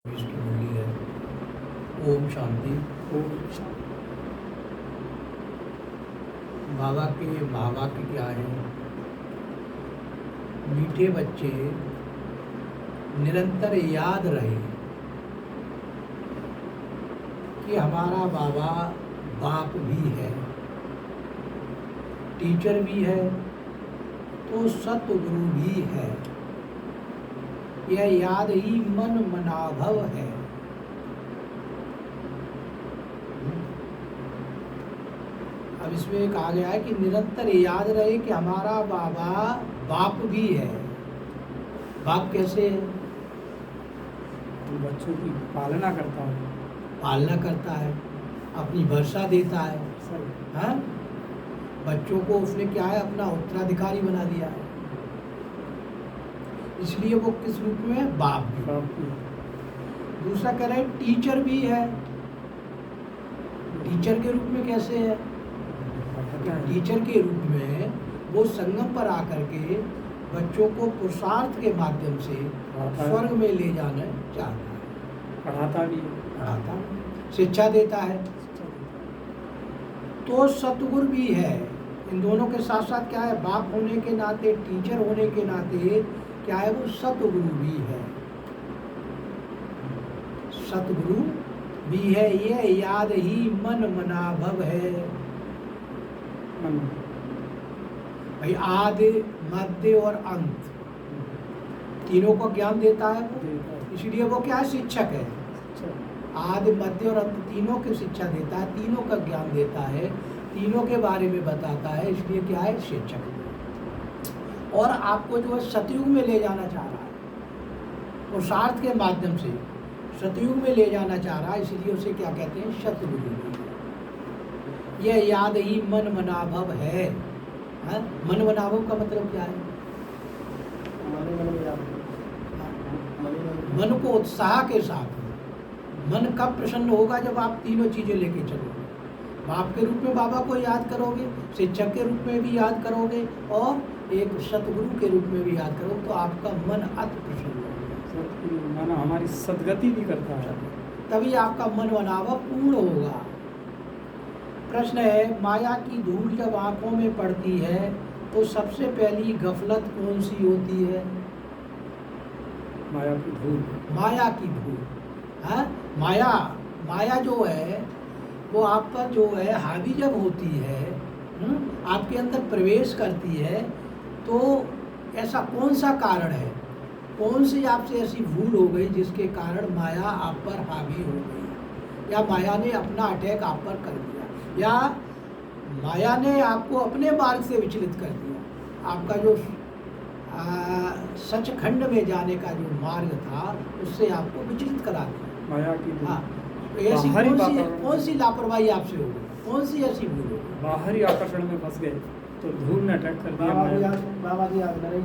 इसकी बोली है। ओम शांति। ओम शांति। बाबा के महावाक्य क्या है? मीठे बच्चे निरंतर याद रहे कि हमारा बाबा बाप भी है, टीचर भी है, तो सतगुरु भी है। यह याद ही मन मनाभव है। अब इसमें कहा गया है कि निरंतर याद रहे कि हमारा बाबा बाप भी है। बाप कैसे है? तो बच्चों की पालना करता है, पालना करता है, अपनी वर्षा देता है। सही। हाँ, बच्चों को उसने क्या है, अपना उत्तराधिकारी बना दिया है। इसलिए वो किस रूप में है? बाप भी। बाप भी। दूसरा कह रहे हैं टीचर भी है। टीचर के रूप में कैसे है? टीचर के रूप में वो संगम पर आकर के बच्चों को पुरुषार्थ के माध्यम से स्वर्ग में ले जाना चाहता है। पढ़ाता भी है, पढ़ाता, शिक्षा देता है। तो सतगुरु भी है। इन दोनों के साथ साथ क्या है? बाप होने के नाते, टीचर होने के नाते क्या है? वो सतगुरु भी है। सतगुरु भी है। ये याद ही मन मनाभव है। भाई आदि, मध्य और अंत तीनों को ज्ञान देता है वो। इसलिए वो क्या है? शिक्षक है। आदि, मध्य और अंत तीनों की शिक्षा देता है, तीनों का ज्ञान देता है, तीनों के बारे में बताता है। इसलिए क्या है? शिक्षक। और आपको जो है सतयुग में ले जाना चाह रहा है, पुरुषार्थ के माध्यम से सतयुग में ले जाना चाह रहा है। इसलिए उसे क्या कहते हैं? सतगुरु। यह याद ही मन मनाभव है। हाँ? मन मनाभव का मतलब क्या है? मन को उत्साह के साथ। मन कब प्रसन्न होगा? जब आप तीनों चीजें लेके चलोगे। बाप के रूप में बाबा को याद करोगे, शिक्षक के रूप में भी याद करोगे, और एक सतगुरु के रूप में भी याद करोगे, तो आपका मन अति प्रसन्न होगा। मन हमारी सदगति भी करता है, तभी आपका मन मनाभव पूर्ण होगा। प्रश्न है, माया की धूल जब आंखों में पड़ती है तो सबसे पहली गफलत कौन सी होती है? माया की धूल। माया की धूल। हाँ, माया जो है वो आप पर जो है हावी जब होती है, आपके अंदर प्रवेश करती है, तो ऐसा कौन सा कारण है, कौन सी आपसे ऐसी भूल हो गई जिसके कारण माया आप पर हावी हो गई, या माया ने अपना अटैक आप पर कर दिया, या माया ने आपको अपने मार्ग से विचलित कर दिया। आपका जो सचखंड में जाने का जो मार्ग था उससे आपको विचलित करा दिया। माया की धूल। हाँ, तो ऐसी कौन सी लापरवाही आपसे हो गई? कौन सी ऐसी भूल हो गई? बाहरी आकर्षण में फंस गए तो धूल ने अटैक कर दिया। बाबा जी याद करें।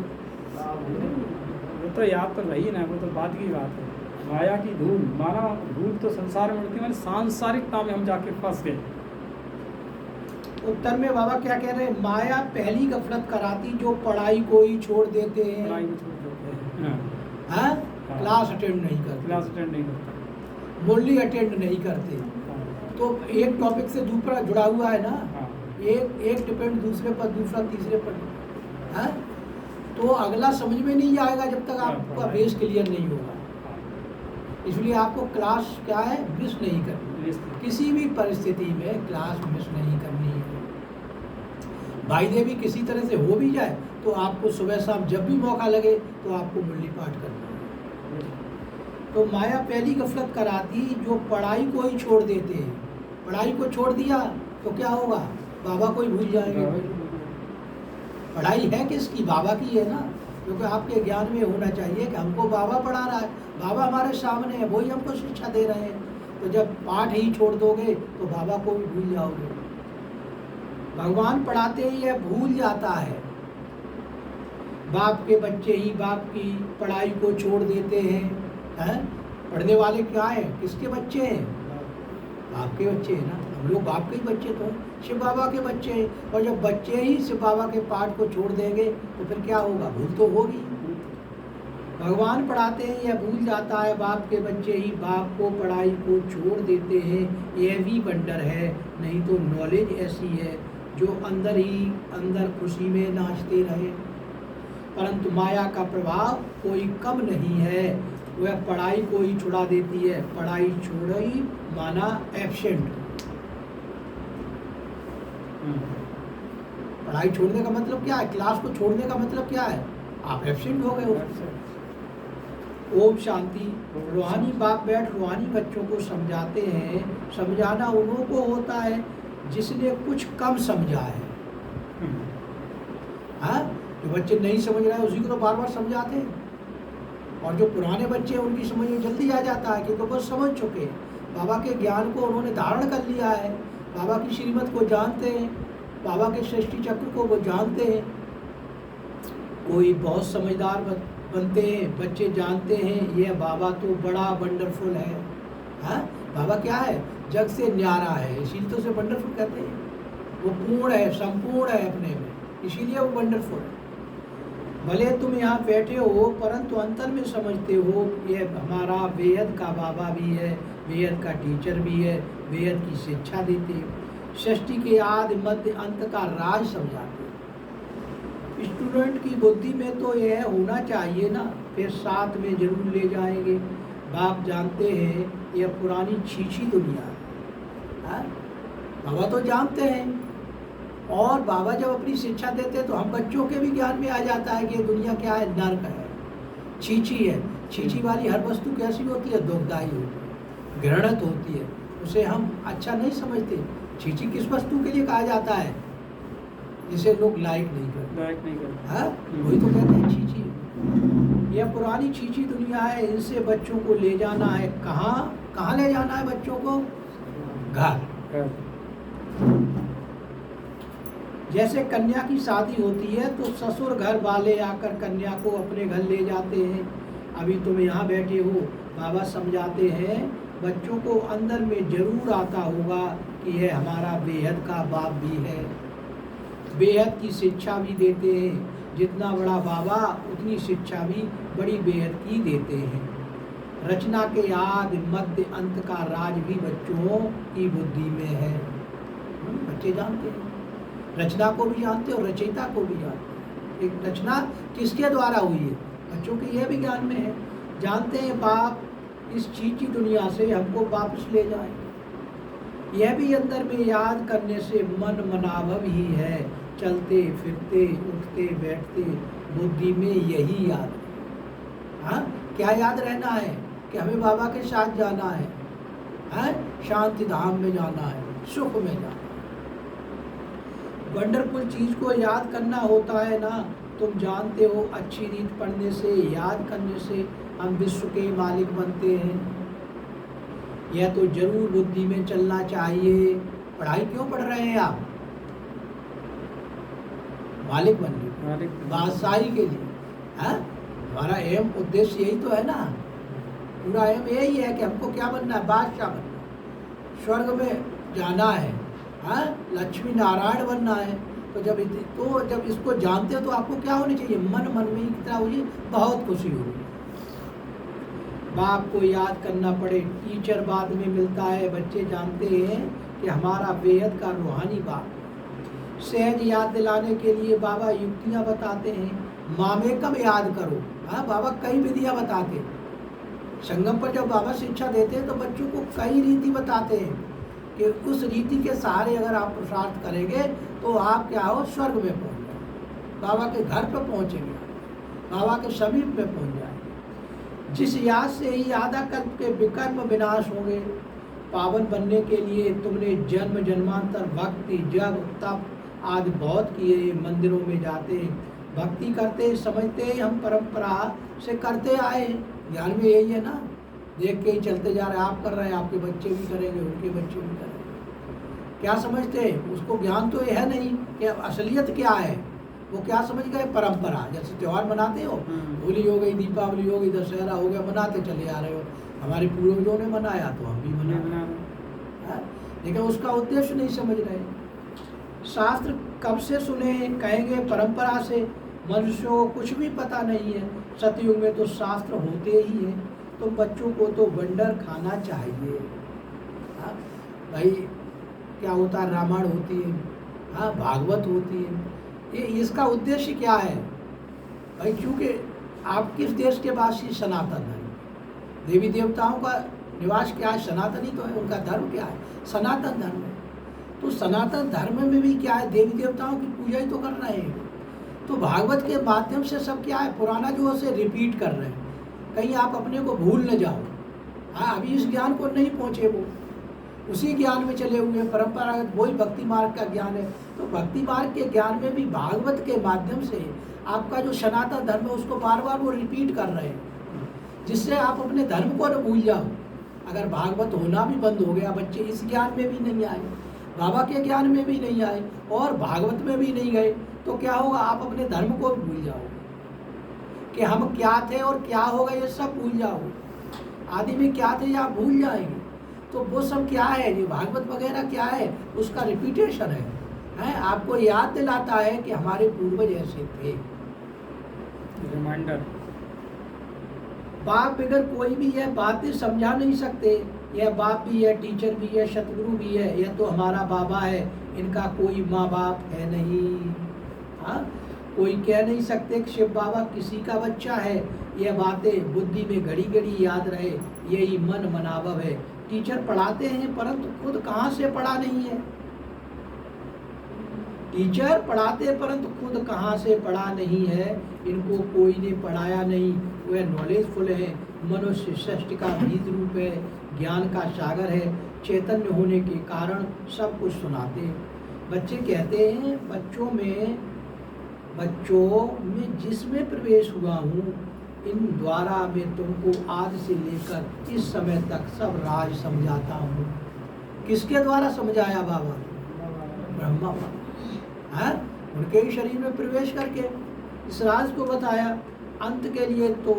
वो तो याद तो रही ना, वो तो बाद की बात है। माया की धूल, माना धूल तो संसार में उड़ती है, सांसारिकता में हम जाके फंस गए। उत्तर में बाबा क्या कह रहे हैं? माया पहली गफलत कराती जो पढ़ाई को ही छोड़ देते हैं। पढ़ाई को छोड़ देते हैं। हाँ? क्लास अटेंड नहीं करते, क्लास अटेंड नहीं करता, मुरली अटेंड नहीं करते। तो एक टॉपिक से दूसरा जुड़ा हुआ है ना, एक डिपेंड दूसरे पर, दूसरा तीसरे पर। हाँ? तो अगला समझ में नहीं आएगा जब तक आपका बेस क्लियर नहीं होगा। इसलिए आपको क्लास क्या है? मिस नहीं करनी। किसी भी परिस्थिति में क्लास मिस नहीं करनी है। भाई देवी किसी तरह से हो भी जाए तो आपको सुबह शाम जब भी मौका लगे तो आपको मुरली पाठ करना है। तो माया पहली गफलत कराती जो पढ़ाई को ही छोड़ देते हैं। पढ़ाई को छोड़ दिया तो क्या होगा? बाबा को ही भूल जाएंगे। पढ़ाई है किसकी? बाबा की है ना, क्योंकि आपके ज्ञान में होना चाहिए कि हमको बाबा पढ़ा रहा है, बाबा हमारे सामने है, वही हमको शिक्षा दे रहे हैं। तो जब पाठ ही छोड़ दोगे तो बाबा को भी भूल जाओगे। भगवान पढ़ाते ही यह भूल जाता है। बाप के बच्चे ही बाप की पढ़ाई को छोड़ देते हैं। पढ़ने वाले क्या है? किसके बच्चे हैं? बाप के बच्चे हैं ना। हम लोग बाप के ही बच्चे तो हैं, शिव बाबा के बच्चे हैं। और जब बच्चे ही शिव बाबा के पाठ को छोड़ देंगे तो फिर क्या होगा? भूल तो होगी। भगवान पढ़ाते हैं, यह भूल जाता है बाप के बच्चे ही बाप को पढ़ाई को छोड़ देते हैं, यह भी वंडर है। नहीं तो नॉलेज ऐसी है जो अंदर ही अंदर खुशी में नाचते रहे। परंतु माया का प्रभाव कोई कम नहीं है, वह पढ़ाई को ही छुड़ा देती है। पढ़ाई छोड़ी माना एब्सेंट। पढ़ाई छोड़ने का मतलब क्या है? क्लास को छोड़ने का मतलब क्या है? आप एब्सेंट हो गए हो। ओम शांति। रूहानी बाप बैठ रूहानी बच्चों को समझाते हैं। समझाना उन्हों को होता है जिसने कुछ कम समझा है। हाँ, जो बच्चे नहीं समझ रहे हैं उसी को तो बार बार समझाते हैं, और जो पुराने बच्चे हैं उनकी समझ में जल्दी आ जाता है क्योंकि वो समझ चुके हैं। बाबा के ज्ञान को उन्होंने धारण कर लिया है, बाबा की श्रीमत को जानते हैं, बाबा के सृष्टि चक्र को वो जानते हैं। कोई बहुत समझदार बनते हैं, बच्चे जानते हैं यह बाबा तो बड़ा वंडरफुल है। हाँ, बाबा क्या है? जग से न्यारा है, इसीलिए तो उसे वंडरफुल कहते हैं। वो पूर्ण है, संपूर्ण है अपने में, इसीलिए वो वंडरफुल है। भले तुम यहाँ बैठे हो परंतु अंतर में समझते हो ये हमारा बेहद का बाबा भी है, बेहद का टीचर भी है, बेहद की शिक्षा देते हैं, सृष्टि के आदि मध्य अंत का राज समझाते हैं। स्टूडेंट की बुद्धि में तो यह होना चाहिए ना, फिर साथ में जरूर ले जाएंगे। बाप जानते हैं यह पुरानी छीछी दुनिया है। बाबा तो जानते हैं, और बाबा जब अपनी शिक्षा देते हैं तो हम बच्चों के भी ज्ञान में आ जाता है कि ये दुनिया क्या है, नर्क है, छीछी है। छीछी वाली हर वस्तु कैसी होती है? दुखदायी होती है, घृणित होती है, उसे हम अच्छा नहीं समझते। छीछी किस वस्तु के लिए कहा जाता है? जिसे लोग लाइक नहीं करते। हाँ, वही तो कहते हैं छीछी। यह पुरानी छीछी दुनिया है, इनसे बच्चों को ले जाना है। कहाँ ले जाना है बच्चों को? घर। जैसे कन्या की शादी होती है तो ससुर घर वाले आकर कन्या को अपने घर ले जाते हैं। अभी तुम यहाँ बैठे हो, बाबा समझाते हैं बच्चों को अंदर में जरूर आता होगा कि यह हमारा बेहद का बाप भी है, बेहद की शिक्षा भी देते हैं। जितना बड़ा बाबा उतनी शिक्षा भी बड़ी बेहद की देते हैं। रचना के आदि मध्य अंत का राज भी बच्चों की बुद्धि में है। बच्चे जानते हैं, रचना को भी जानते हैं और रचयिता को भी जानते हैं। एक रचना किसके द्वारा हुई है? बच्चों के यह भी ज्ञान में है। जानते हैं बाप इस छीछी दुनिया से हमको वापस ले जाए। यह भी अंदर में याद करने से मन मनाभव ही है। चलते फिरते उठते बैठते बुद्धि में यही याद है। हाँ, क्या याद रहना है? कि हमें बाबा के साथ जाना है, हाँ? शांति धाम में जाना है, सुख में जाना है। वंडरफुल चीज़ को याद करना होता है ना। तुम जानते हो अच्छी रीत पढ़ने से, याद करने से हम विश्व के मालिक बनते हैं। यह तो जरूर बुद्धि में चलना चाहिए। पढ़ाई क्यों पढ़ रहे हैं आप? मालिक बनने, बादशाही के लिए। हाँ, हमारा एम उद्देश्य यही तो है ना। पूरा एम यही है कि हमको क्या बनना है? बादशाह बनना, स्वर्ग में जाना है, हाँ, लक्ष्मी नारायण बनना है। तो जब इसको जानते हो तो आपको क्या होनी चाहिए? मन में ही कितना होगी, बहुत खुशी होगी। बाप को याद करना पड़े, टीचर बाद में मिलता है। बच्चे जानते हैं कि हमारा बेहद का रूहानी बाप। सहज याद दिलाने के लिए बाबा युक्तियाँ बताते हैं। मामे कब याद करो। हाँ, बाबा कई विधियाँ बताते हैं। संगम पर जब बाबा शिक्षा देते हैं तो बच्चों को कई रीति बताते हैं कि उस रीति के सहारे अगर आप पुरुषार्थ करेंगे तो आप क्या हो? स्वर्ग में पहुँच जाए, बाबा के घर पर पहुँचेंगे, बाबा के समीप में पहुँच जाएंगे। जिस याद से ही आधा कल्प के विकल्प विनाश होंगे। पावन बनने के लिए तुमने जन्म जन्मांतर भक्ति जप तप आदि बहुत किए। मंदिरों में जाते, भक्ति करते, समझते हम परंपरा से करते आए। ज्ञान में यही है ना, देख के ही चलते जा रहे हैं। आप कर रहे हैं, आपके बच्चे भी करेंगे, उनके बच्चे भी करेंगे। क्या समझते हैं? उसको ज्ञान तो यह है नहीं कि असलियत क्या है। वो क्या समझ गए? परंपरा। जैसे त्यौहार मनाते हो, होली हो गई, दीपावली हो गई, दशहरा हो गया, मनाते चले आ रहे हो। हमारे पूर्वजों ने मनाया तो हम भी मना रहे हैं, लेकिन उसका उद्देश्य नहीं समझ रहे। शास्त्र कब से सुने? कहेंगे परंपरा से। मनुष्यों को कुछ भी पता नहीं है। सतयुग में तो शास्त्र होते ही हैं, तो बच्चों को तो वंडर खाना चाहिए। हाँ भाई, क्या होता है, रामायण होती है, हाँ भागवत होती है, ये इसका उद्देश्य क्या है भाई? क्योंकि आप किस देश के वासी? सनातन धर्म। देवी देवताओं का निवास क्या है? सनातन ही तो है। उनका धर्म क्या है? सनातन धर्म है। तो सनातन धर्म में भी क्या है? देवी देवताओं की पूजा ही तो कर रहे हैं। तो भागवत के माध्यम से सब क्या है, पुराना जो है उसे रिपीट कर रहे हैं, कहीं आप अपने को भूल न जाओ। हाँ, अभी इस ज्ञान को नहीं पहुँचे, वो उसी ज्ञान में चले हुए, परंपरागत वही भक्ति मार्ग का ज्ञान है। तो भक्ति मार्ग के ज्ञान में भी भागवत के माध्यम से आपका जो सनातन धर्म है उसको बार बार वो रिपीट कर रहे हैं, जिससे आप अपने धर्म को न भूल जाओ। अगर भागवत होना भी बंद हो गया, बच्चे इस ज्ञान में भी नहीं आए, बाबा के ज्ञान में भी नहीं आए और भागवत में भी नहीं गए, तो क्या होगा? आप अपने धर्म को भी भूल जाओगे कि हम क्या थे और क्या होगा, ये सब भूल जाओगे। आदि में क्या थे, आप भूल जाएंगे। तो वो सब क्या है, ये भागवत वगैरह क्या है? उसका रिपीटेशन है, आपको याद दिलाता है कि हमारे पूर्वज ऐसे थे। रिमाइंडर। बाप बगैर कोई भी है बातें समझा नहीं सकते। यह बाप भी है, टीचर भी है, सतगुरु भी है, यह तो हमारा बाबा है, इनका कोई माँ बाप है नहीं। हाँ, कोई कह नहीं सकते कि शिव बाबा किसी का बच्चा है। यह बातें बुद्धि में घड़ी घड़ी याद रहे, यही मन मनावव है। टीचर पढ़ाते हैं परंतु खुद कहाँ से पढ़ा नहीं है। टीचर पढ़ाते परंतु खुद कहाँ से पढ़ा नहीं है। इनको कोई ने पढ़ाया नहीं, वह नॉलेजफुल है, मनुष्य सृष्टि का बीज रूप है, ज्ञान का सागर है, चैतन्य होने के कारण सब कुछ सुनाते हैं। बच्चे कहते हैं बच्चों में जिसमें प्रवेश हुआ हूँ, इन द्वारा मैं तुमको आज से लेकर इस समय तक सब राज समझाता हूँ। किसके द्वारा समझाया बाबा? ब्रह्मा बाबा, हाँ, उनके ही शरीर में प्रवेश करके इस राज को बताया। अंत के लिए तो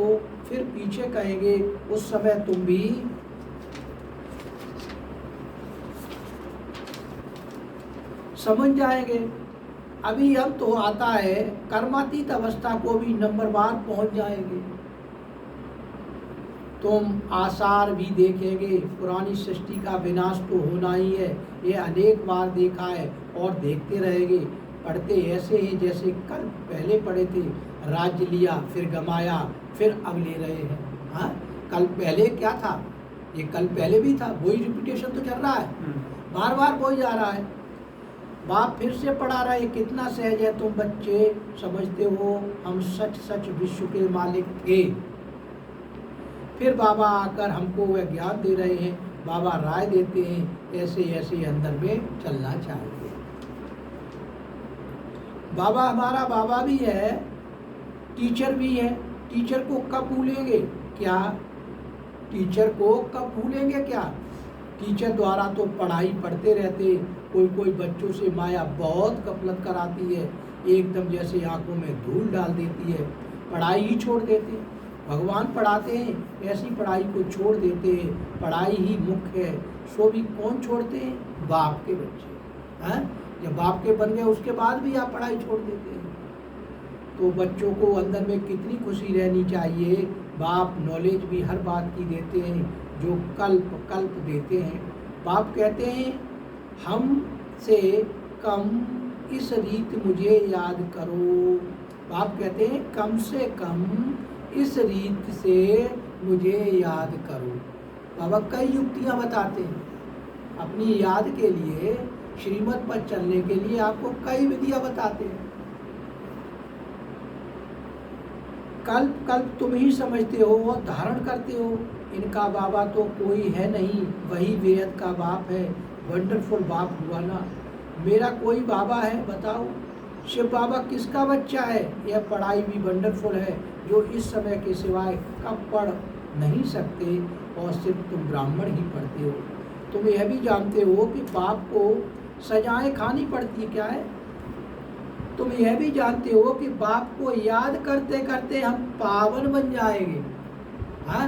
फिर पीछे कहेंगे, उस समय तुम भी समझ जाएंगे। अभी हम तो आता है, कर्मातीत अवस्था को भी नंबरवार पहुंच जाएंगे। तुम आसार भी देखेंगे, पुरानी सृष्टि का विनाश तो होना ही है, ये अनेक बार देखा है और देखते रहेंगे। पढ़ते ऐसे हैं जैसे कल पहले पढ़े थे, राज्य लिया फिर गमाया फिर अब ले रहे हैं। हाँ, कल पहले क्या था, ये कल पहले भी था, वही रिपीटेशन तो चल रहा है, बार बार वही जा रहा है। बाप फिर से पढ़ा रहा है, कितना सहज है तुम बच्चे, समझते हो हम सच सच विश्व के मालिक थे। फिर बाबा आकर हमको वह ज्ञान दे रहे हैं, बाबा राय देते हैं, ऐसे ऐसे अंदर में चलना चाहिए। बाबा हमारा बाबा भी है, टीचर भी है। टीचर को कब भूलेंगे क्या? टीचर को कब भूलेंगे क्या? टीचर द्वारा तो पढ़ाई पढ़ते रहते। कोई बच्चों से माया बहुत गफलत कराती है, एकदम जैसे आंखों में धूल डाल देती है, पढ़ाई ही छोड़ देते। भगवान पढ़ाते हैं, ऐसी पढ़ाई को छोड़ देते हैं। पढ़ाई ही मुख्य है, सो भी कौन छोड़ते हैं? बाप के बच्चे। हैं, जब बाप के बन गए उसके बाद भी आप पढ़ाई छोड़ देते हैं। तो बच्चों को अंदर में कितनी खुशी रहनी चाहिए। बाप नॉलेज भी हर बात की देते हैं, जो कल्प देते हैं। बाप कहते हैं, हम से कम इस रीत मुझे याद करो। बाप कहते हैं, कम से कम इस रीत से मुझे याद करो। बाबा कई युक्तियाँ बताते हैं अपनी याद के लिए, श्रीमत पर चलने के लिए आपको कई विधियाँ बताते हैं। कल्प तुम ही समझते हो और धारण करते हो। इनका बाबा तो कोई है नहीं, वही बेहद का बाप है। वंडरफुल बाप हुआ ना। मेरा कोई बाबा है बताओ? शिव बाबा किसका बच्चा है? यह पढ़ाई भी वंडरफुल है, जो इस समय के सिवाय कब पढ़ नहीं सकते, और सिर्फ तुम ब्राह्मण ही पढ़ते हो। तुम यह भी जानते हो कि बाप को सजाएं खानी पड़ती है। क्या है? तुम यह भी जानते हो कि बाप को याद करते करते हम पावन बन जाएंगे। हाँ,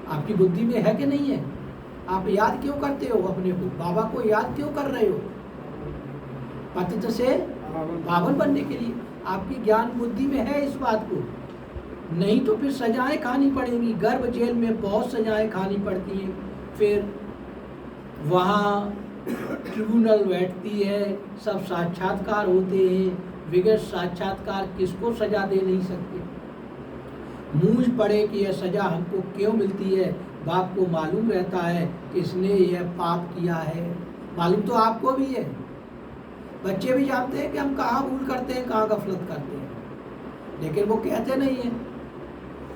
आपकी बुद्धि में है कि नहीं है? आप याद क्यों करते हो अपने को? बाबा को याद क्यों कर रहे हो? पतित से पावन बनने के लिए। आपकी ज्ञान बुद्धि में है इस बात को। नहीं तो फिर सजाएं खानी पड़ेंगी। गर्भ जेल में बहुत सजाएं खानी पड़ती हैं। फिर वहाँ ट्रिब्यूनल बैठती है, सब साक्षात्कार होते हैं। बगैर साक्षात्कार किसको सजा दे नहीं सकते। मूंझ पड़े कि यह सजा हमको क्यों मिलती है। बाप को मालूम रहता है कि इसने यह पाप किया है। मालूम तो आपको भी है। बच्चे भी जानते हैं कि हम कहाँ भूल करते हैं, कहाँ गफलत करते हैं, लेकिन वो कहते नहीं हैं।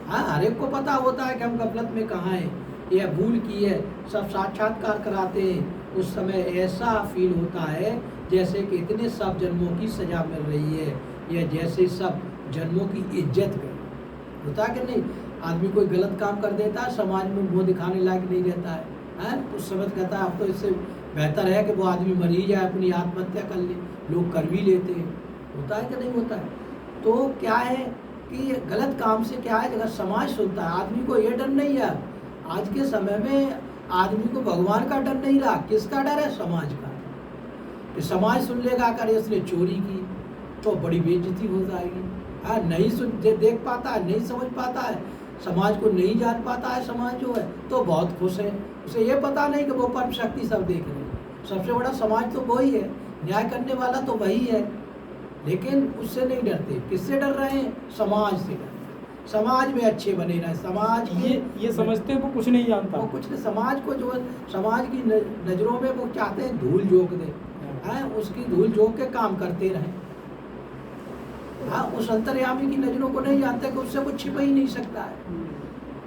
हाँ, हर एक को पता होता है कि हम गफलत में कहाँ हैं, यह भूल की है। सब साक्षात्कार कराते हैं। उस समय ऐसा फील होता है जैसे कि इतने सब जन्मों की सजा मिल रही है, या जैसे सब जन्मों की इज्जत गई। होता है कि नहीं? आदमी कोई गलत काम कर देता है, समाज में मुँह दिखाने लायक नहीं रहता है, हैं? उस समय कहता है अब तो इससे बेहतर है कि वो आदमी मर ही जाए, अपनी आत्महत्या कर ले। लोग कर भी लेते हैं। होता है कि नहीं होता है? तो क्या है कि गलत काम से क्या है, अगर समाज सुनता है, आदमी को ये डर नहीं है। आज के समय में आदमी को भगवान का डर नहीं रहा। किसका डर है? समाज का। कि समाज सुन लेगा अगर इसने चोरी की तो बड़ी बेइज्जती हो जाएगी। हाँ, नहीं सुन देख पाता है, नहीं समझ पाता है, समाज को नहीं जान पाता है। समाज जो है तो बहुत खुश है। उसे ये पता नहीं कि वो परम शक्ति सब देख रहे हैं। सबसे बड़ा समाज तो वही है, न्याय करने वाला तो वही है, लेकिन उससे नहीं डरते। किससे डर रहे हैं? समाज से डर। समाज में अच्छे बने रहे। समाज ये समझते हैं वो कुछ नहीं जानता। वो कुछ नहीं। समाज को जो है, समाज की नज़रों में वो चाहते हैं धूल झोंक दे, हैं? उसकी धूल झोंक के काम करते रहें। हाँ, उस अंतर्यामी की नज़रों को नहीं जानते कि उससे कुछ छिप ही नहीं सकता है।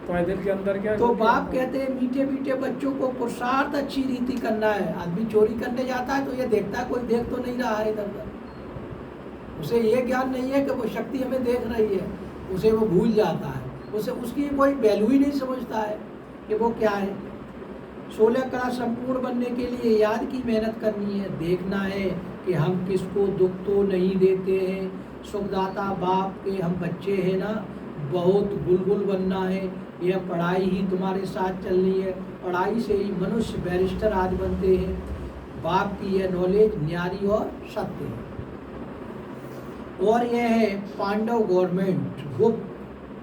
तो दिल के अंदर क्या? तो बाप कहते हैं मीठे मीठे बच्चों को पुरुषार्थ अच्छी रीति करना है। आदमी चोरी करने जाता है तो ये देखता है कोई देख तो नहीं रहा है इधर उधर। उसे ये ज्ञान नहीं है कि वो शक्ति हमें देख रही है। उसे वो भूल जाता है। उसे उसकी कोई वैल्यू ही नहीं समझता है कि वो क्या है। 16 कला संपूर्ण बनने के लिए याद की मेहनत करनी है। देखना है कि हम किसको दुख तो नहीं देते हैं। सुखदाता बाप के हम बच्चे हैं ना, बहुत गुलगुल बनना है। यह पढ़ाई ही तुम्हारे साथ चलनी है। पढ़ाई से ही मनुष्य बैरिस्टर आज बनते हैं। बाप की यह नॉलेज न्यारी और सत्य है। और यह है पांडव गवर्नमेंट गुप्त,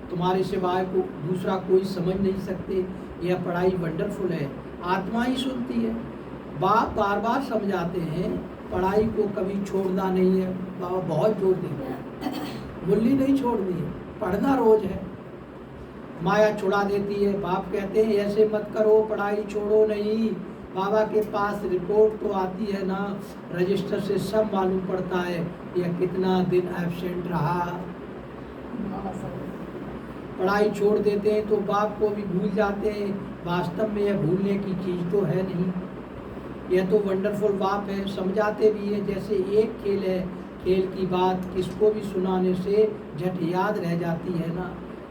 तुम्हारे सिवाय को दूसरा कोई समझ नहीं सकते। यह पढ़ाई वंडरफुल है, आत्मा ही सुनती है। बाप बार बार समझाते हैं पढ़ाई को कभी छोड़ना नहीं है। बाबा बहुत जोर देते हैं, मुल्ली नहीं छोड़नी है, पढ़ना रोज है। माया छुड़ा देती है। बाप कहते हैं ऐसे मत करो, पढ़ाई छोड़ो नहीं। बाबा के पास रिपोर्ट तो आती है ना, रजिस्टर से सब मालूम पड़ता है यह कितना दिन एब्सेंट रहा। पढ़ाई छोड़ देते हैं तो बाप को भी भूल जाते हैं। वास्तव में यह भूलने की चीज़ तो है नहीं। यह तो वंडरफुल बाप है, समझाते भी है। जैसे एक खेल है, खेल की बात किसको भी सुनाने से झट याद रह जाती है ना,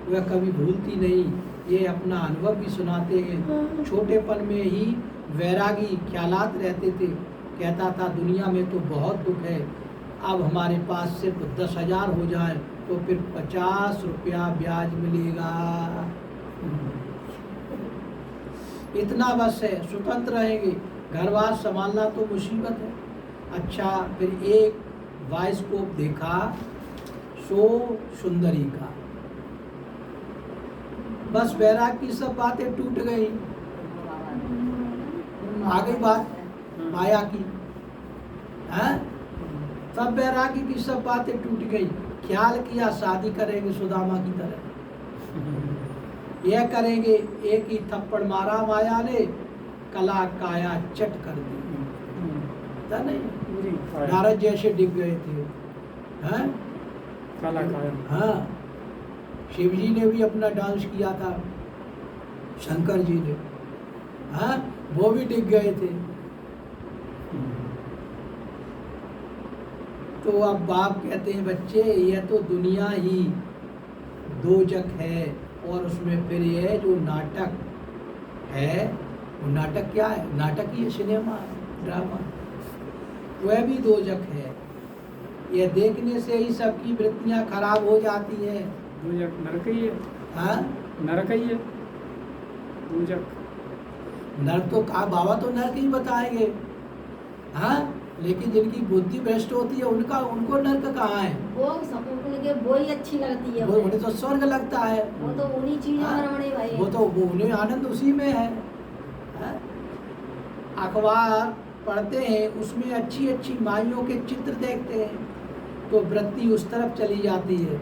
वह कभी भूलती नहीं। ये अपना अनुभव भी सुनाते हैं। छोटेपन में ही वैरागी ख्यालात रहते थे। कहता था दुनिया में तो बहुत दुख है, अब हमारे पास सिर्फ 10,000 हो जाए तो फिर 50 रुपया ब्याज मिलेगा। इतना बस है, स्वतंत्र रहेंगे। घर बार संभालना तो मुसीबत है। अच्छा, फिर एक बायोस्कोप देखा सो सुंदरी का, बस बैराग की सब बातें टूट गई। आ गई बात माया की, है? सब बैरागी की सब बातें टूट गई। ख्याल किया शादी करेंगे सुदामा की तरह। यह करेंगे, एक ही थप्पड़ मारा माया ने, कला काया चट कर दी। नहीं, नारद जैसे डिग गए थे, हैं? कला काया। हाँ, शिव जी ने भी अपना डांस किया था, शंकर जी ने, हाँ, वो भी डिग गए थे। तो अब बाप कहते हैं बच्चे यह तो दुनिया ही दोजक है, और उसमें फिर यह जो नाटक है, वो नाटक क्या है? नाटक ही है, सिनेमा, ड्रामा, वह भी दोजक है। यह देखने से ही सबकी वृत्तियां खराब हो जाती हैं। दोजक नरक ही है। हाँ, नरक ही है दोजक। नरक तो कहा, बाबा तो नरक ही बताएंगे। हाँ, लेकिन जिनकी बुद्धि भ्रष्ट होती है उनको नर्क कहाँ है? उनके वो ही अच्छी लगती है, वो उन्हें तो स्वर्ग लगता है। वो तो उन्हीं चीजों में रमणे भाई, वो उन्हें आनंद उसी में है। अखबार पढ़ते हैं, उसमें अच्छी अच्छी माइयों के चित्र देखते हैं तो वृत्ति उस तरफ चली जाती है।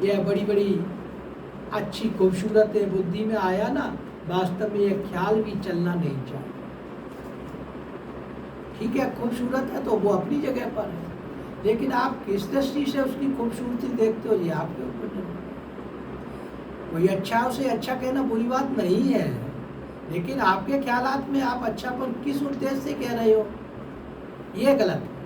यह बड़ी बड़ी अच्छी खूबसूरत है, बुद्धि में आया ना, वास्तव में यह ख्याल भी चलना नहीं चाहिए। ठीक है, खूबसूरत है तो वो अपनी जगह पर है, लेकिन आप किस दृष्टि से उसकी खूबसूरती देखते हो ये आपके ऊपर निर्भर है। कोई अच्छा उसे अच्छा कहना बुरी बात नहीं है, लेकिन आपके ख्यालात में आप अच्छापन किस उद्देश्य से कह रहे हो, ये गलत है।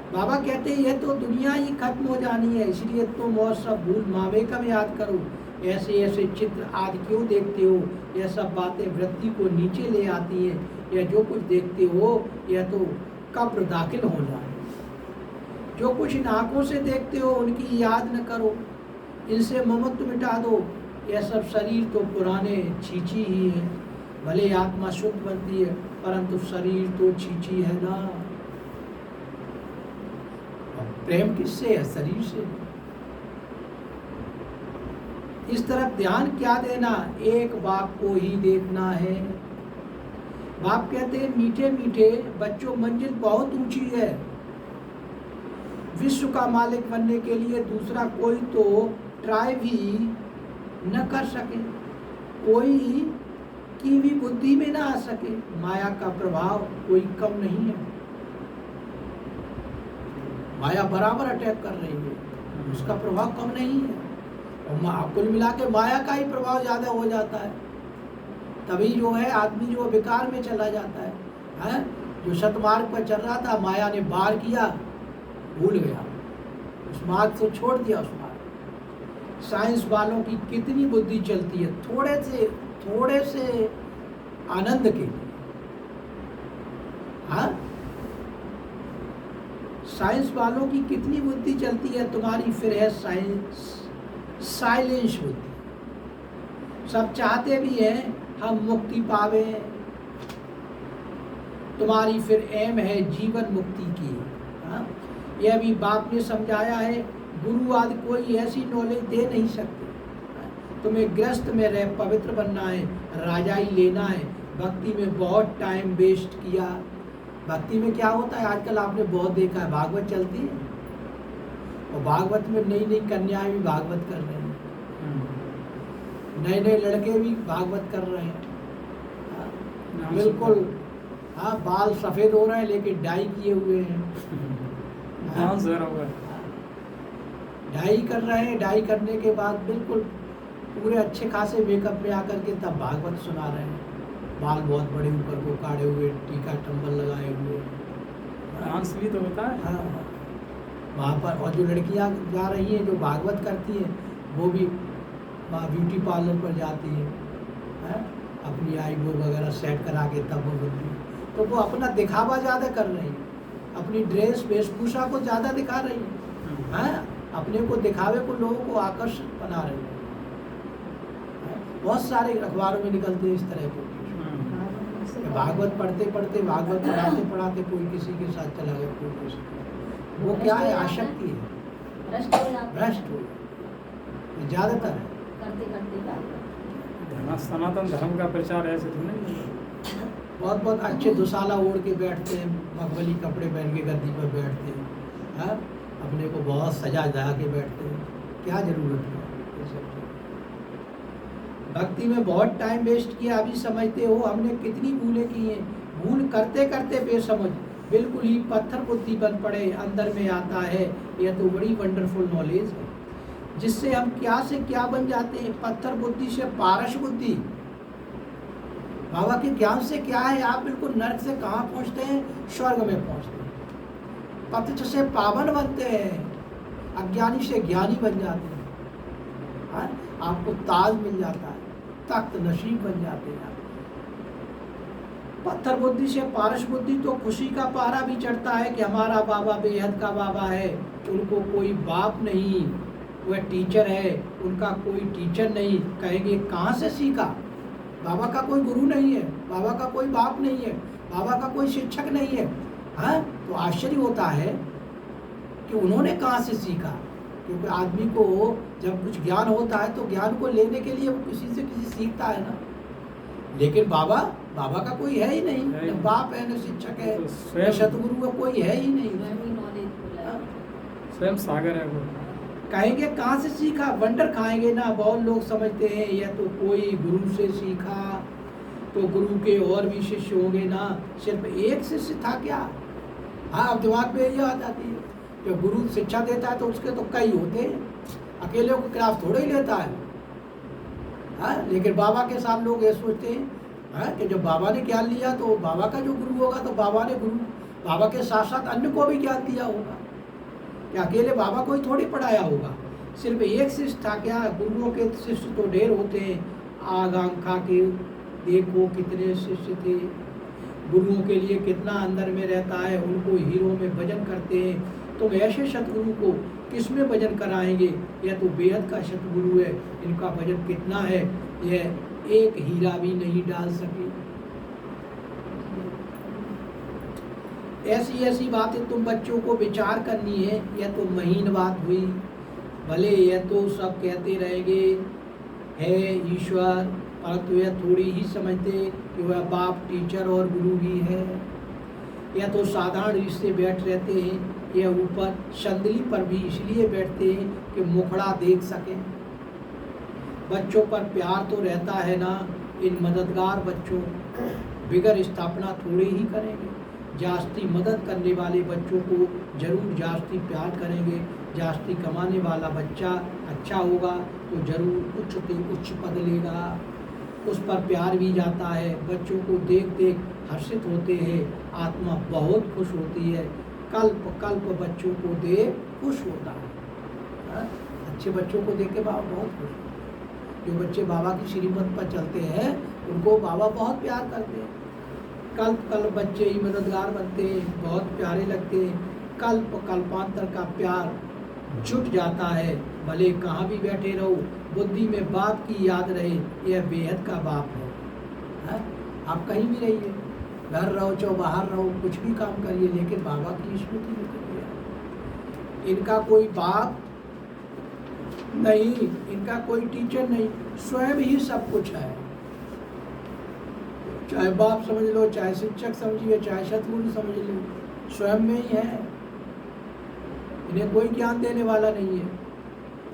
बाबा कहते हैं ये तो दुनिया ही खत्म हो जानी है, इसलिए तुम और सब भूल मावे कब याद करो। ऐसे ऐसे चित्र आदि क्यों देखते हो? यह सब बातें वृत्ति को नीचे ले आती हैं। यह जो कुछ देखते हो यह तो कब्र दाखिल होना है। जो कुछ इन आँखों से देखते हो उनकी याद न करो, इनसे ममत्व मिटा दो। यह सब शरीर तो पुराने छींची ही है, भले आत्मा शुद्ध बनती है परंतु शरीर तो छींची है ना। प्रेम किससे है? शरीर से। इस तरफ ध्यान क्या देना, एक बाप को ही देखना है। बाप कहते हैं मीठे मीठे बच्चों, मंजिल बहुत ऊंची है। विश्व का मालिक बनने के लिए दूसरा कोई तो ट्राई भी न कर सके, कोई की भी बुद्धि में ना आ सके। माया का प्रभाव कोई कम नहीं है, माया बराबर अटैक कर रही है, उसका प्रभाव कम नहीं है। और कुल मिला के माया का ही प्रभाव ज़्यादा हो जाता है, तभी जो है आदमी जो बेकार में चला जाता है। जो सतमार्ग पर चल रहा था, माया ने बार किया, भूल गया, उस मार्ग से छोड़ दिया उस मार्ग। साइंस वालों की कितनी बुद्धि चलती है थोड़े से आनंद के लिए। हाँ, साइंस वालों की कितनी बुद्धि चलती है, तुम्हारी फिर है साइलेंस बुद्धि। सब चाहते भी हैं हम मुक्ति पावे, तुम्हारी फिर एम है जीवन मुक्ति की। हाँ? यह भी बाप ने समझाया है, गुरु आदि कोई ऐसी नॉलेज दे नहीं सकते। तुम्हें ग्रस्त में रह पवित्र बनना है, राजाई लेना है। भक्ति में बहुत टाइम वेस्ट किया। भक्ति में क्या होता है आजकल आपने बहुत देखा है, भागवत चलती है और भागवत में नई नई कन्याएं भी भागवत कर रहे हैं, नए नए लड़के भी भागवत कर रहे हैं। बिल्कुल हाँ, बाल सफ़ेद हो रहे हैं लेकिन डाई किए हुए हैं। डाई कर रहे हैं, डाई करने के बाद बिल्कुल पूरे अच्छे खासे मेकअप में आकर के तब भागवत सुना रहे हैं। बाल बहुत बड़े ऊपर को काटे हुए, टीका टंबल लगाए हुए। डांस भी तो होता है। हाँ, वहाँ पर। और जो लड़कियाँ जा रही हैं जो भागवत करती हैं वो भी वहाँ ब्यूटी पार्लर पर जाती हैं, अपनी आईब्रो वगैरह सेट करा के तब वो बनती है। तो वो अपना दिखावा ज़्यादा कर रही है, अपनी ड्रेस वेशभूषा को ज़्यादा दिखा रही है, अपने को दिखावे को लोगों को आकर्षित बना रही है। बहुत सारे अखबारों में निकलते हैं इस तरह के। भागवत पढ़ते पढ़ते, भागवत पढ़ाते पढ़ाते कोई किसी के साथ चला गया, कोई किसी। वो क्या है? आसक्ति है, भ्रष्ट हो ज़्यादातर है। सनातन धर्म का प्रचार ऐसे तो नहीं। बहुत बहुत अच्छे दुशाला ओढ़ के बैठते हैं, मखमली कपड़े पहन के गद्दी पर बैठते हैं, अपने को बहुत सजा धजा के बैठते हैं। क्या जरूरत है? भक्ति में बहुत टाइम वेस्ट किया, अभी समझते हो हमने कितनी भूलें की हैं। भूल करते करते बेसमझ बिल्कुल ही पत्थर बुद्धि बन पड़े, अंदर में आता है। यह तो बड़ी वंडरफुल नॉलेज है जिससे हम क्या से क्या बन जाते हैं। पत्थर बुद्धि से पारस बुद्धि, बाबा के ज्ञान से क्या है, आप बिल्कुल नर्क से कहाँ पहुँचते हैं? स्वर्ग में पहुँचते हैं। पत्थर से पावन बनते हैं, अज्ञानी से ज्ञानी बन जाते हैं। आपको ताज मिल जाता है, तख्त नसीब बन जाते हैं। पत्थर बुद्धि से पारस बुद्धि तो खुशी का पहरा भी चढ़ता है कि हमारा बाबा बेहद का बाबा है। उनको कोई बाप नहीं, वह टीचर है, उनका कोई टीचर नहीं। कहेंगे कहाँ से सीखा? बाबा का कोई गुरु नहीं है, बाबा का कोई बाप नहीं है, बाबा का कोई शिक्षक नहीं है। हाँ, तो आश्चर्य होता है कि उन्होंने कहाँ से सीखा। क्योंकि आदमी को जब कुछ ज्ञान होता है तो ज्ञान को लेने के लिए वो किसी से किसी सीखता है ना। लेकिन बाबा का कोई है ही नहीं, न बाप है, न शिक्षक है, न सतगुरु का कोई है ही नहीं। स्वयं सागर है वो। कहेंगे कहाँ से सीखा, वंडर खाएंगे ना। बहुत लोग समझते हैं यह तो कोई गुरु से सीखा, तो गुरु के और भी शिष्य होंगे ना, सिर्फ एक शिष्य था क्या। हाँ, अब दिमाग में ये आ जाती है कि गुरु शिक्षा देता है तो उसके तो कई होते हैं, अकेले को क्लास थोड़ा ही लेता है। हाँ, लेकिन बाबा के साथ लोग ये सोचते हैं हाँ, कि जब बाबा ने ज्ञान लिया तो बाबा का जो गुरु होगा, तो बाबा के साथ साथ अन्य को भी ज्ञान दिया होगा। कि अकेले बाबा को ही थोड़ी पढ़ाया होगा, सिर्फ एक शिष्य था क्या। गुरुओं के शिष्य तो ढेर होते हैं, आग आंखा के देखो कितने शिष्य थे। गुरुओं के लिए कितना अंदर में रहता है, उनको हीरो में भजन करते हैं। तुम ऐसे सतगुरु को किस में भजन कराएंगे। यह तो बेहद का सतगुरु है, इनका भजन कितना है, यह एक हीरा भी नहीं डाल सके। ऐसी ऐसी बातें तुम बच्चों को विचार करनी है। यह तो महीन बात हुई। भले यह तो सब कहते रहेंगे है ईश्वर, परंतु यह थोड़ी ही समझते कि वह बाप, टीचर और गुरु भी है। यह तो साधारण रिश्ते बैठ रहते हैं। यह ऊपर संदली पर भी इसलिए बैठते हैं कि मुखड़ा देख सकें। बच्चों पर प्यार तो रहता है ना। इन मददगार बच्चों बिगर स्थापना थोड़े ही करेंगे। जास्ती मदद करने वाले बच्चों को जरूर जास्ती प्यार करेंगे। जास्ती कमाने वाला बच्चा अच्छा होगा तो जरूर उच्च से उच्च पद लेगा, उस पर प्यार भी जाता है। बच्चों को देख देख हर्षित होते हैं, आत्मा बहुत खुश होती है। कल्प कल्प बच्चों को देख खुश होता है। अच्छे बच्चों को देख के बाबा बहुत खुश होते हैं। जो बच्चे बाबा की श्रीमत पर चलते हैं उनको बाबा बहुत प्यार करते हैं। कल्प कल्प बच्चे ही मददगार बनते हैं, बहुत प्यारे लगते हैं। कल्प कल्पांतर का प्यार जुट जाता है। भले कहाँ भी बैठे रहो, बुद्धि में बाप की याद रहे, यह बेहद का बाप है। आप कहीं भी रहिए, घर रहो चाहे बाहर रहो, कुछ भी काम करिए, लेकिन बाबा की स्मृति में करिए। इनका कोई बाप नहीं, इनका कोई टीचर नहीं, स्वयं ही सब कुछ है। चाहे बाप समझ लो, चाहे शिक्षक समझिए, चाहे सतगुरु समझ लो, स्वयं में ही है। इन्हें कोई ज्ञान देने वाला नहीं है।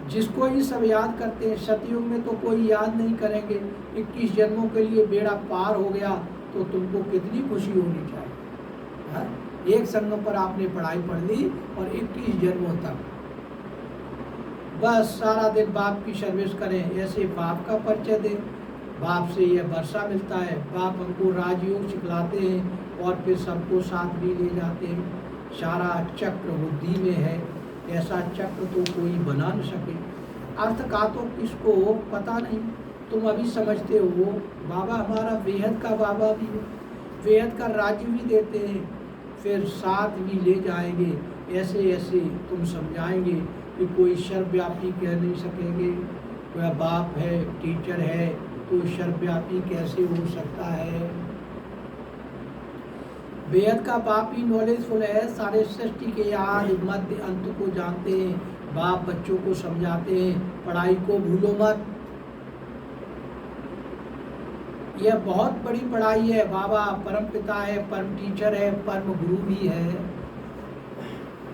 जिसको ही सब याद करते हैं। सतयुग में तो कोई याद नहीं करेंगे। 21 जन्मों के लिए बेड़ा पार हो गया तो तुमको कितनी खुशी होनी चाहिए। हाँ? एक संगम पर आपने पढ़ाई पढ़ ली और 21 जन्मों तक बस सारा दिन बाप की सर्विस करें। ऐसे बाप का परिचय दें। बाप से यह वर्षा मिलता है। बाप हमको राजयोग सिखलाते हैं और फिर सबको साथ भी ले जाते हैं। सारा चक्र बुद्धि में है। ऐसा चक्र तो कोई बना न सके। अर्थ का तो किसको पता नहीं। तुम अभी समझते हो बाबा हमारा बेहद का बाबा भी है, बेहद का राज्य भी देते हैं, फिर साथ भी ले जाएंगे। ऐसे ऐसे तुम समझाएंगे कि कोई सर्वव्यापी कह नहीं सकेंगे। वह बाप है, टीचर है, तो सर्वव्यापी कैसे हो सकता है। बेहद का बाप ही नॉलेजफुल है। सारे सृष्टि के आदि मध्य अंत को जानते हैं। बाप बच्चों को समझाते हैं पढ़ाई को भूलो मत। यह बहुत बड़ी पढ़ाई है। बाबा परम पिता है, परम टीचर है, परम गुरु भी है।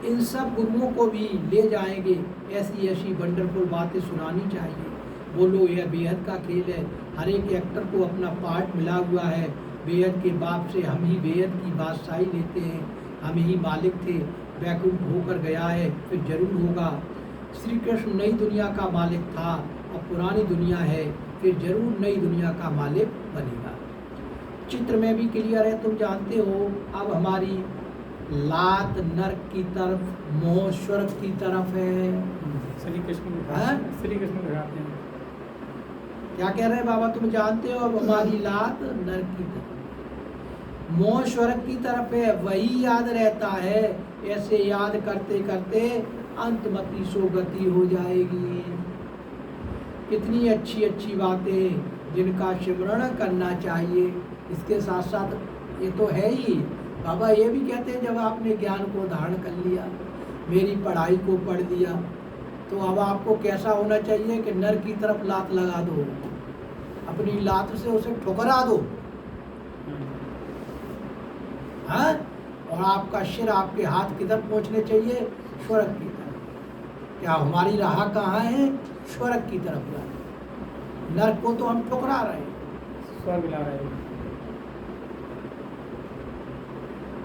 इन सब गुरुओं को भी ले जाएंगे। ऐसी ऐसी वंडरफुल बातें सुनानी चाहिए। बोलो यह बेहद का खेल है। हर एक एक्टर को अपना पार्ट मिला हुआ है। बेहद के बाप से हम ही बेहद की बादशाही लेते हैं। हम ही मालिक थे, बैकुंठ होकर गया है, फिर जरूर होगा। श्री कृष्ण नई दुनिया का मालिक था, अब पुरानी दुनिया है, फिर जरूर नई दुनिया का मालिक बनेगा। चित्र में भी क्लियर है, तुम जानते हो। अब हमारी लात नर्क की तरफ, मोह स्वर्ग की तरफ है। श्री कृष्ण दिखाते हैं। क्या कह रहे हैं बाबा, तुम जानते हो। अब हमारी लात नर्क की तरफ, मोह स्वर्ग की तरफ है। वही याद रहता है। ऐसे याद करते करते अंतमति सो गति हो जाएगी। कितनी अच्छी अच्छी बातें जिनका सिमरण करना चाहिए। इसके साथ साथ ये तो है ही, बाबा ये भी कहते हैं जब आपने ज्ञान को धारण कर लिया, मेरी पढ़ाई को पढ़ लिया, तो अब आपको कैसा होना चाहिए कि नर की तरफ लात लगा दो, अपनी लात से उसे ठुकरा दो। हाँ, और आपका सिर, आपके हाथ किधर पहुंचने चाहिए? स्वर्ग की तरफ। क्या हमारी राह कहाँ है? स्वर्ग की तरफ जा रहे। नरक को तो हम ठुकरा रहे हैं, स्वर्ग ला रहे हैं।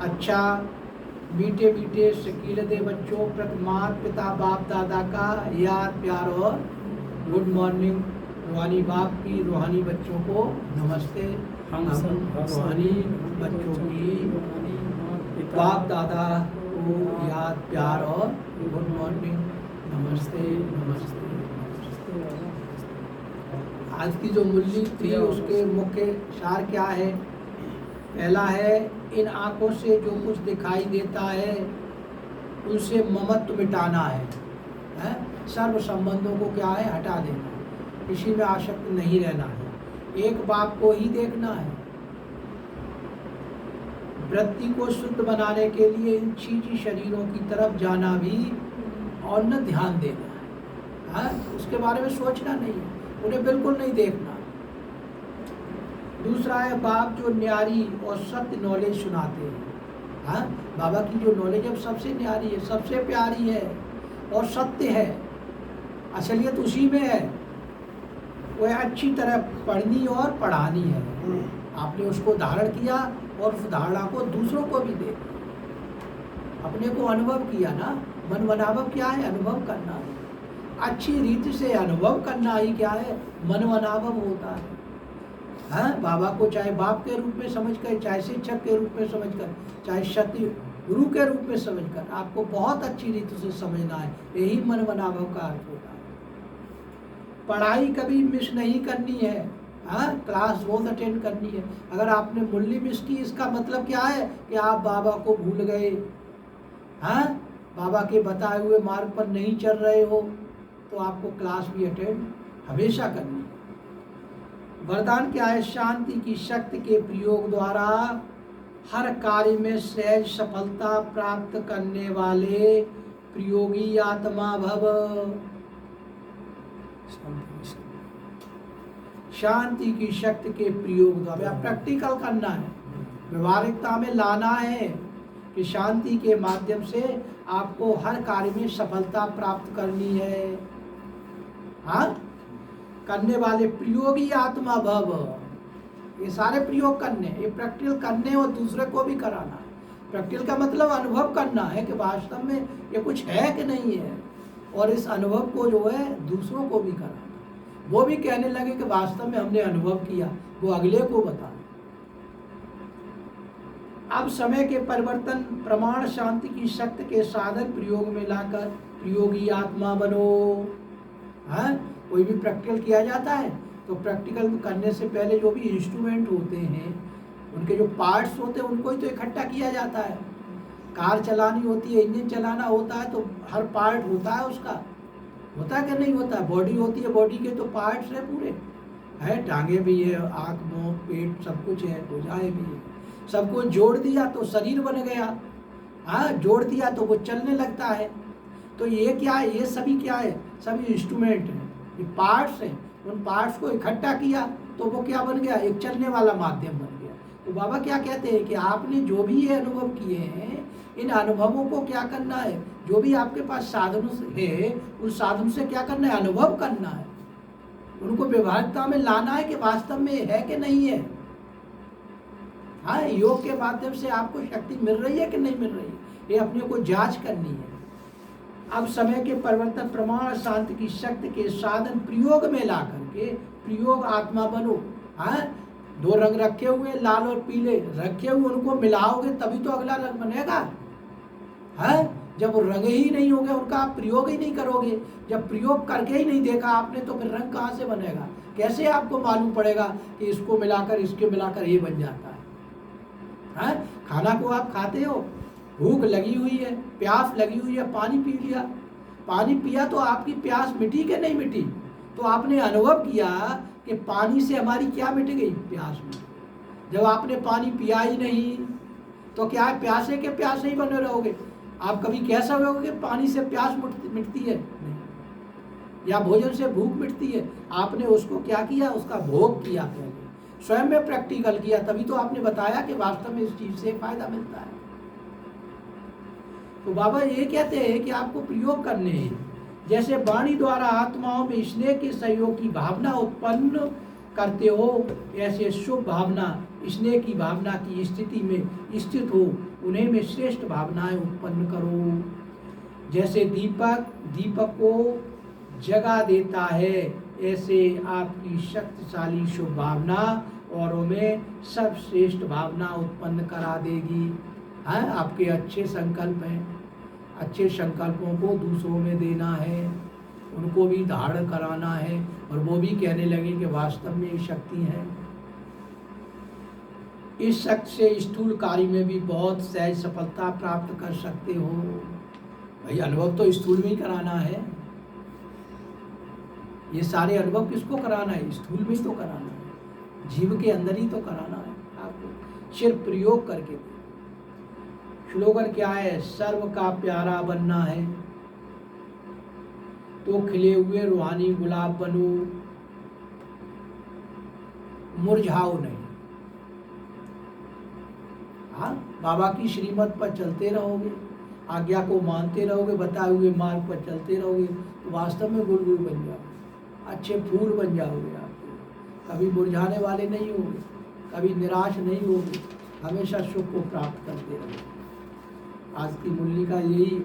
अच्छा, मीठे मीठे शकीलदे बच्चों, प्रति माता पिता बाप दादा का याद प्यार और गुड मॉर्निंग। रूहानी बाप की रूहानी बच्चों को नमस्ते। हम रूहानी बच्चों की बाप दादा को याद प्यार और गुड मॉर्निंग, नमस्ते नमस्ते नमस्ते। आज की जो मुरली थी उसके मुख्य सार क्या है? पहला है, इन आंखों से जो कुछ दिखाई देता है उनसे ममत्व मिटाना है? सर्व संबंधों को क्या है? हटा देना, किसी में आसक्त नहीं रहना है, एक बाप को ही देखना है। वृत्ति को शुद्ध बनाने के लिए इन चीजी शरीरों की तरफ जाना भी और न ध्यान देना है। उसके बारे में सोचना नहीं है, उन्हें बिल्कुल नहीं देखना। दूसरा है, बाप जो न्यारी और सत्य नॉलेज सुनाते हैं। हाँ, बाबा की जो नॉलेज है सबसे न्यारी है, सबसे प्यारी है और सत्य है, असलियत उसी में है। वह अच्छी तरह पढ़नी और पढ़ानी है। आपने उसको धारण किया और उस धारणा को दूसरों को भी दे, अपने को अनुभव किया ना। मन मनावव क्या है? अनुभव करना। अच्छी रीति से अनुभव करना ही क्या है? मन मनावव होता है। हाँ, बाबा को चाहे बाप के रूप में समझकर, चाहे शिक्षक के रूप में समझकर, चाहे सत्य गुरु के रूप में समझकर, आपको बहुत अच्छी रीति से समझना है। यही मन मनावव का अर्थ होता है। पढ़ाई कभी मिस नहीं करनी है। हाँ, क्लास रोज अटेंड करनी है। अगर आपने मुरली मिस की, इसका मतलब क्या है कि आप बाबा को भूल गए। हाँ, बाबा के बताए हुए मार्ग पर नहीं चल रहे हो, तो आपको क्लास भी अटेंड हमेशा करनी है। वरदान क्या है? शांति की शक्ति के प्रयोग द्वारा हर कार्य में सहज सफलता प्राप्त करने वाले प्रयोगी आत्मा भव। शांति की शक्ति के प्रयोग द्वारा प्रैक्टिकल करना है, व्यवहारिकता में लाना है कि शांति के माध्यम से आपको हर कार्य में सफलता प्राप्त करनी है। हाँ, करने वाले प्रयोगी आत्मा भव। ये सारे प्रयोग करने, ये प्रैक्टिकल करने और दूसरे को भी कराना है। प्रैक्टिकल का मतलब अनुभव करना है कि वास्तव में ये कुछ है कि नहीं है, और इस अनुभव को जो है दूसरों को भी कराना, वो भी कहने लगे कि वास्तव में हमने अनुभव किया, वो अगले को बताना। अब समय के परिवर्तन प्रमाण शांति की शक्ति के साधन प्रयोग में लाकर प्रयोगी आत्मा बनो। हाँ, कोई भी प्रैक्टिकल किया जाता है तो प्रैक्टिकल करने से पहले जो भी इंस्ट्रूमेंट होते हैं, उनके जो पार्ट्स होते हैं, उनको ही तो इकट्ठा किया जाता है। कार चलानी होती है, इंजन चलाना होता है, तो हर पार्ट होता है उसका, होता है कि नहीं होता है? बॉडी होती है, बॉडी के तो पार्ट्स हैं पूरे, है, टांगे भी है, आँख मुँह पेट सब कुछ है, भुजाएं भी है। सबको जोड़ दिया तो शरीर बन गया। हाँ, जोड़ दिया तो वो चलने लगता है। तो ये क्या है? ये सभी क्या है? सभी इंस्ट्रूमेंट हैं, ये पार्ट्स हैं। उन पार्ट्स को इकट्ठा किया तो वो क्या बन गया? एक चलने वाला माध्यम बन गया। तो बाबा क्या कहते हैं कि आपने जो भी ये अनुभव किए हैं, इन अनुभवों को क्या करना है? जो भी आपके पास साधन है, उस साधन से क्या करना है? अनुभव करना है, उनको व्यवहारिकता में लाना है कि वास्तव में है कि नहीं है। हाँ, योग के माध्यम से आपको शक्ति मिल रही है कि नहीं मिल रही है, ये अपने को जांच करनी है। अब समय के परिवर्तन प्रमाण शांति की शक्ति के साधन प्रयोग में ला करके प्रयोग आत्मा बनो। हाँ, दो रंग रखे हुए, लाल और पीले रखे हुए, उनको मिलाओगे तभी तो अगला रंग बनेगा। हाँ, जब वो रंग ही नहीं होगा, उनका आप प्रयोग ही नहीं करोगे, जब प्रयोग करके ही नहीं देखा आपने, तो फिर रंग कहाँ से बनेगा? कैसे आपको मालूम पड़ेगा कि इसको मिलाकर इसके मिलाकर ये बन जाता है? हाँ, खाना को आप खाते हो, भूख लगी हुई है, प्यास लगी हुई है, पानी पी लिया, पानी पिया तो आपकी प्यास मिटी कि नहीं मिटी? तो आपने अनुभव किया कि पानी से हमारी क्या मिट गई? प्यास मिट गई। जब आपने पानी पिया ही नहीं तो क्या है, प्यासे के प्यासे ही बने रहोगे। आप कभी कह सकोगे कि पानी से प्यास मिटती है? नहीं। या भोजन से भूख मिटती है? आपने उसको क्या किया? उसका भोग किया, पहले स्वयं में प्रैक्टिकल किया, तभी तो आपने बताया कि वास्तव में इस चीज से फायदा मिलता है। तो बाबा ये कहते हैं कि आपको प्रयोग करने हैं। जैसे वाणी द्वारा आत्माओं में स्नेह के सहयोग की भावना उत्पन्न करते हो, ऐसे शुभ भावना, स्नेह की भावना की स्थिति में स्थित हो, उन्हें में श्रेष्ठ भावनाएं उत्पन्न करो। जैसे दीपक को जगा देता है, ऐसे आपकी शक्तिशाली शुभ भावना औरों में सर्वश्रेष्ठ भावना उत्पन्न करा देगी। हाँ, आपके अच्छे संकल्प हैं, अच्छे संकल्पों को दूसरों में देना है, उनको भी धारण कराना है, और वो भी कहने लगे कि वास्तव में ये शक्ति है। इस शक्ति से स्थूल कार्य में भी बहुत सहज सफलता प्राप्त कर सकते हो। भाई अनुभव तो स्थूल में ही कराना है। ये सारे अनुभव किसको कराना है? स्थूल में ही तो कराना है, जीव के अंदर ही तो कराना है आपको, सिर्फ प्रयोग करके। स्लोगन क्या है? सर्व का प्यारा बनना है तो खिले हुए रूहानी गुलाब बनो, मुरझाओ नहीं। हाँ, बाबा की श्रीमत पर चलते रहोगे, आज्ञा को मानते रहोगे, बताए हुए मार्ग पर चलते रहोगे, तो वास्तव में गुलगुल बन जाओगे, अच्छे फूल बन जाओगे। आप कभी मुरझाने वाले नहीं होगे, कभी निराश नहीं होगे, हमेशा सुख को प्राप्त करते रहोगे। आज की मुरली का यही